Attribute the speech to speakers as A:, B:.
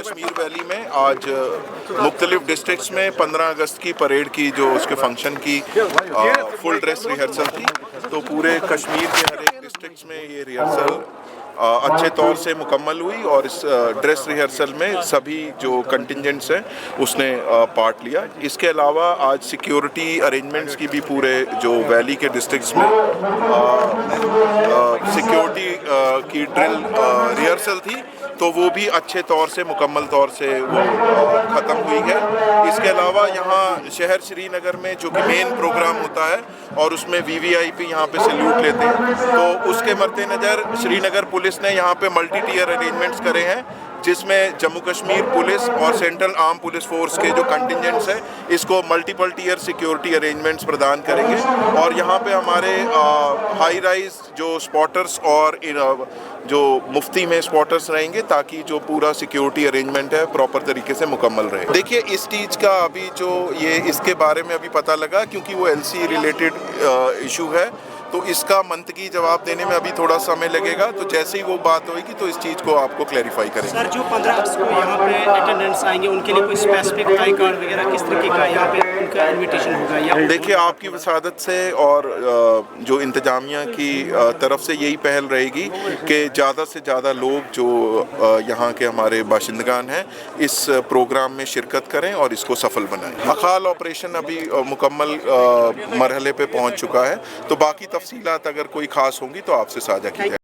A: Kashmir valley में आज मुख्तलिफ डिस्ट्रिक्ट्स में 15 अगस्त की परेड की जो उसके फंक्शन की फुल ड्रेस रिहर्सल थी। तो पूरे कश्मीर के हर एक डिस्ट्रिक्ट्स में ये रिहर्सल अच्छे तौर से मुकम्मल हुई और इस ड्रेस रिहर्सल में सभी जो कंटिजेंट्स हैं उसने पार्ट लिया। इसके अलावा आज सिक्योरिटी अरेंजमेंट्स की भी पूरे जो वैली के डिस्ट्रिक्ट्स में सिक्योरिटी की ड्रिल रिहर्सल थी, तो वो भी अच्छे तौर से मुकम्मल तौर से वो ख़त्म हुई है। इसके अलावा यहाँ शहर श्रीनगर में जो कि मेन प्रोग्राम होता है और उसमें वीवीआईपी यहाँ पे सैल्यूट लेते हैं, तो उसके मद्देनज़र श्रीनगर पुलिस ने यहाँ पे मल्टी टियर अरेंजमेंट्स करे हैं, जिसमें जम्मू कश्मीर पुलिस और सेंट्रल आर्म पुलिस फोर्स के जो कंटिजेंट्स हैं इसको मल्टीपल टियर सिक्योरिटी अरेंजमेंट्स प्रदान करेंगे। और यहाँ पे हमारे हाई राइज जो स्पॉटर्स और जो मुफ्ती में स्पॉटर्स रहेंगे, ताकि जो पूरा सिक्योरिटी अरेंजमेंट है प्रॉपर तरीके से मुकम्मल रहे। देखिए, इस चीज़ का अभी जो ये इसके बारे में अभी पता लगा, क्योंकि वो एलसी रिलेटेड इशू है, तो इसका मंतकी जवाब देने में अभी थोड़ा समय लगेगा। तो जैसे ही वो बात होगी तो इस चीज़ को आपको क्लैरिफाई करेंगे।
B: सर, जो 15 अगस्त को यहाँ पे अटेंडेंट्स आएंगे उनके लिए कोई स्पेसिफिक आई कार्ड वगैरह किस तरीके का यहाँ पे उनका इन्विटेशन होगा? या
A: देखिए, आपकी वसादत से और जो इंतजामिया की तरफ से यही पहल रहेगी कि ज़्यादा से ज़्यादा लोग जो यहाँ के हमारे बाशिंदगान हैं इस प्रोग्राम में शिरकत करें और इसको सफल बनाएं। अखाल ऑपरेशन अभी मुकम्मल मरहले पे पहुँच चुका है, तो बाकी तफसीलात अगर कोई ख़ास होंगी तो आपसे साझा की जाए।